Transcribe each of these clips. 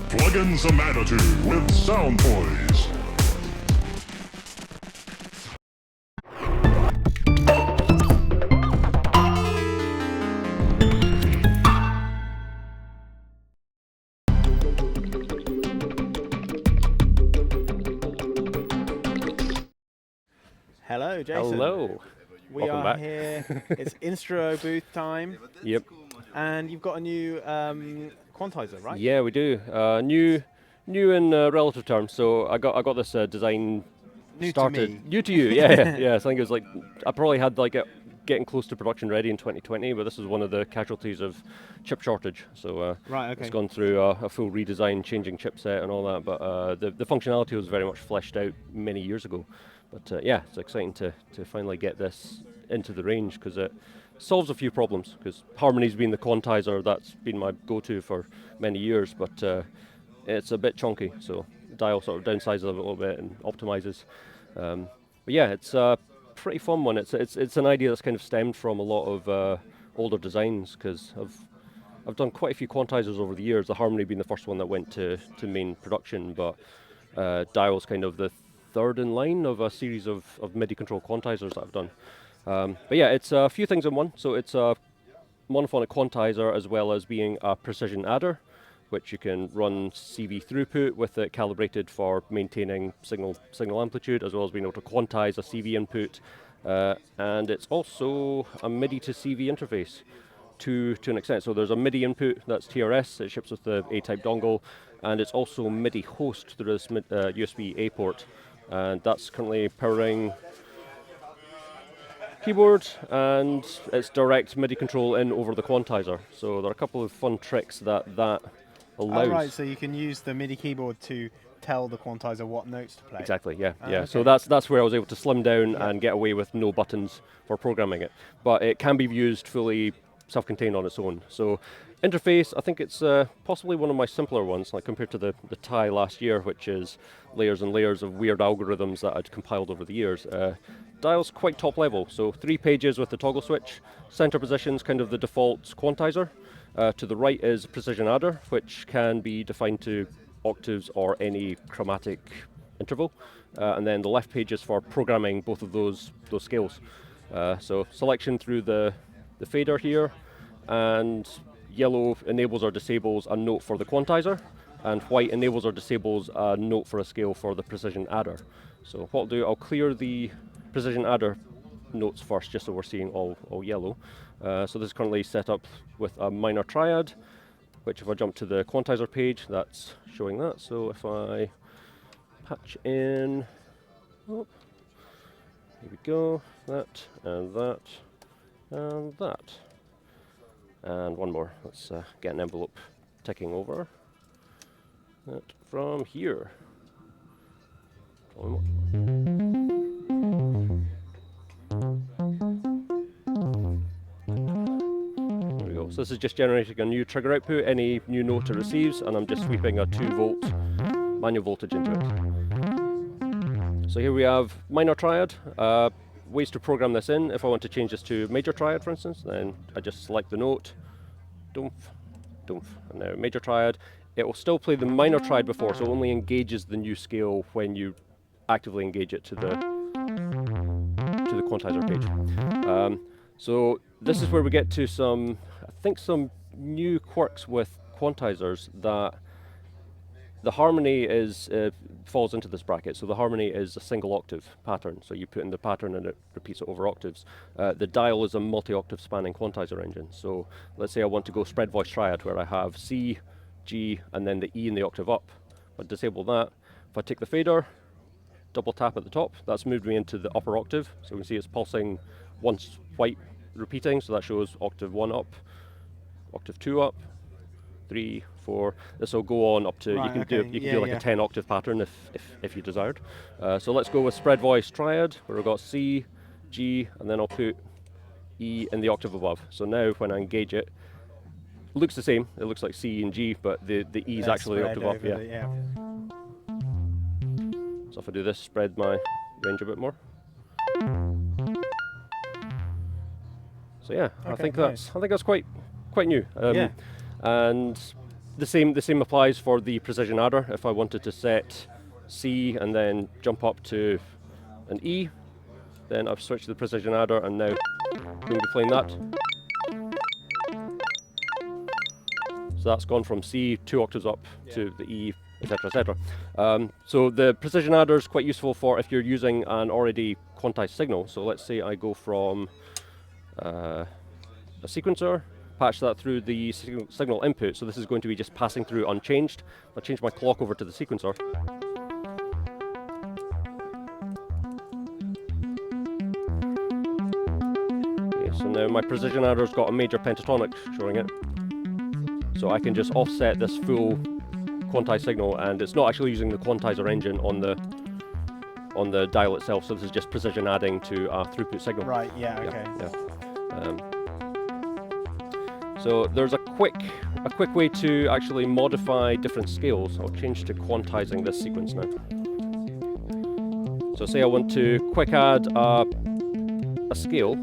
Plug in some attitude with Sound Toys. Hello, Jason. Hello. We Welcome are back. here. It's Instruo booth time. Yep. And you've got a new quantizer, right? Yeah, we do. New in relative terms. So I got this design New started. to me. New to you, yeah, yeah. So I think it was like I probably had like getting close to production ready in 2020, but this is one of the casualties of chip shortage. So Right, okay. it's gone through a full redesign, changing chipset and all that. But the functionality was very much fleshed out many years ago. But yeah, it's exciting to finally get this into the range because it solves a few problems. Because Harmony's been the quantizer, that's been my go-to for many years, but it's a bit chunky, so Dail sort of downsizes it a little bit and optimizes. But yeah, it's a pretty fun one. It's an idea that's kind of stemmed from a lot of older designs because I've done quite a few quantizers over the years. The Harmony being the first one that went to main production, but Dail's kind of the third in line of a series of MIDI control quantizers that I've done. But yeah, it's a few things in one. So it's a monophonic quantizer as well as being a precision adder, which you can run CV throughput with it calibrated for maintaining signal amplitude, as well as being able to quantize a CV input. And it's also a MIDI-to-CV interface to an extent. So there's a MIDI input that's TRS, it ships with the A-type dongle, and it's also MIDI host through this USB-A port, and that's currently powering keyboard, and it's direct MIDI control in over the quantizer. So there are a couple of fun tricks that allows. Oh, right, so you can use the MIDI keyboard to tell the quantizer what notes to play. Exactly, yeah, yeah. Okay. So that's where I was able to slim down and get away with no buttons for programming it. But it can be used fully self-contained on its own. So interface, I think it's possibly one of my simpler ones, like compared to the TIE last year, which is layers and layers of weird algorithms that I'd compiled over the years. Dail's quite top level, so 3 pages with the toggle switch. Center position's kind of the default quantizer. To the right is precision adder, which can be defined to octaves or any chromatic interval. And then the left page is for programming both of those scales. So selection through the fader here, and yellow enables or disables a note for the quantizer, and white enables or disables a note for a scale for the precision adder. So what I'll do, I'll clear the precision adder notes first, just so we're seeing all yellow. So this is currently set up with a minor triad, which if I jump to the quantizer page, that's showing that. So if I patch in, oh, here we go, that, and that, and that. And one more, let's get an envelope ticking over. That from here. So this is just generating a new trigger output, any new note it receives, and I'm just sweeping a 2-volt manual voltage into it. So here we have minor triad. Ways to program this in. If I want to change this to major triad, for instance, then I just select the note, doomph, doomph, and now major triad. It will still play the minor triad before, so it only engages the new scale when you actively engage it to the quantizer page. So this is where we get to some new quirks with quantizers, that the harmony is falls into this bracket. So the harmony is a single octave pattern. So you put in the pattern and it repeats it over octaves. The Dail is a multi-octave spanning quantizer engine. So let's say I want to go spread voice triad, where I have C, G, and then the E in the octave up. If I disable that, if I take the fader, double tap at the top, that's moved me into the upper octave. So we can see it's pulsing once white repeating, so that shows octave 1 up, octave 2 up, 3, 4. This will go on up to, Right, you can do like a 10 octave pattern if you desired. So let's go with spread voice triad, where we've got C, G, and then I'll put E in the octave above. So now when I engage it, looks the same. It looks like C and G, but the E is actually the octave up. Yeah. So if I do this, spread my range a bit more. So yeah, Okay, I think that's quite new. And the same applies for the precision adder. If I wanted to set C and then jump up to an E, then I've switched to the precision adder, and now I'm going to be playing that. So that's gone from C 2 octaves up to the E, etc., etc. So the precision adder is quite useful for if you're using an already quantized signal. So let's say I go from a sequencer, patch that through the signal input. So this is going to be just passing through unchanged. I'll change my clock over to the sequencer. Okay, so now my precision adder's got a major pentatonic showing it. So I can just offset this full quantized signal, and it's not actually using the quantizer engine on the dial itself. So this is just precision adding to a throughput signal. Right. Yeah. Okay. So there's a quick way to actually modify different scales. I'll change to quantizing this sequence now. So say I want to quick add a scale.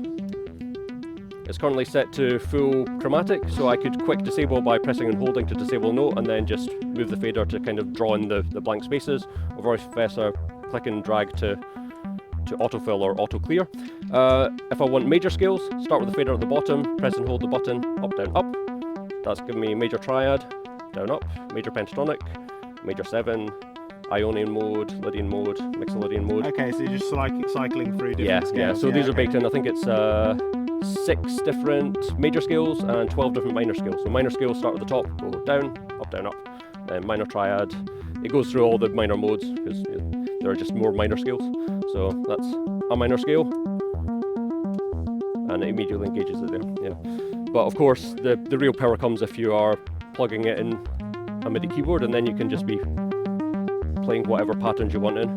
It's currently set to full chromatic, so I could quick disable by pressing and holding to disable note, and then just move the fader to kind of draw in the blank spaces, or vice versa, click and drag to autofill or auto clear. If I want major scales, start with the fader at the bottom, press and hold the button, up, down, up. That's giving me major triad, down, up, major pentatonic, major 7, Ionian mode, Lydian mode, Mixolydian mode. Okay, so you're just cycling through different scales. Yeah, so these are baked in. I think it's 6 different major scales and 12 different minor scales. So minor scales start at the top, go down, up, then minor triad. It goes through all the minor modes because there are just more minor scales. So that's a minor scale, and it immediately engages it there. Yeah, but of course the real power comes if you are plugging it in a MIDI keyboard, and then you can just be playing whatever patterns you want in.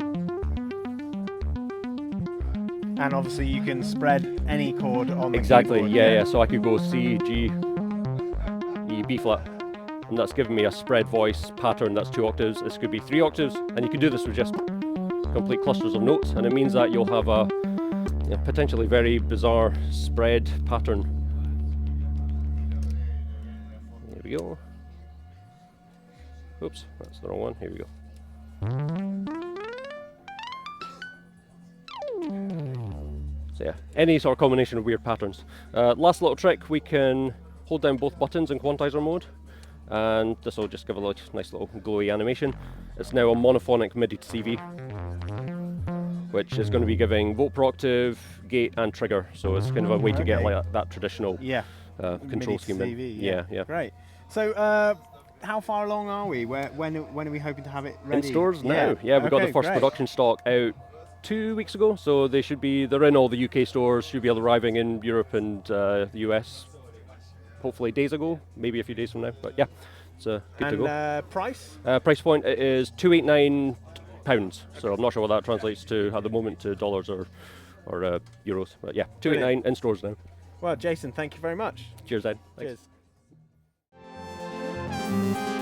And obviously you can spread any chord on the Exactly, keyboard. yeah. So I could go C, G, E, B flat, and that's giving me a spread voice pattern that's 2 octaves. This could be 3 octaves, and you can do this with just complete clusters of notes, and it means that you'll have a potentially very bizarre spread pattern. Here we go. Oops, that's the wrong one. Here we go. So yeah, any sort of combination of weird patterns. Last little trick, we can hold down both buttons in quantizer mode, and this will just give a nice little glowy animation. It's now a monophonic MIDI-to-CV, which is going to be giving volt per octave, gate and trigger. So it's kind of a way to get like that traditional control scheme in. Yeah. Great. So how far along are we? When are we hoping to have it ready? In stores now. Yeah, we got the first production stock out 2 weeks ago, so they're in all the UK stores, should be arriving in Europe and the US hopefully days ago, maybe a few days from now, but yeah, it's good to go. And price? Price point is £289, so I'm not sure what that translates to at the moment to dollars or euros, but yeah, £289 in stores now. Well, Jason, thank you very much. Cheers, Ed. Thanks. Cheers.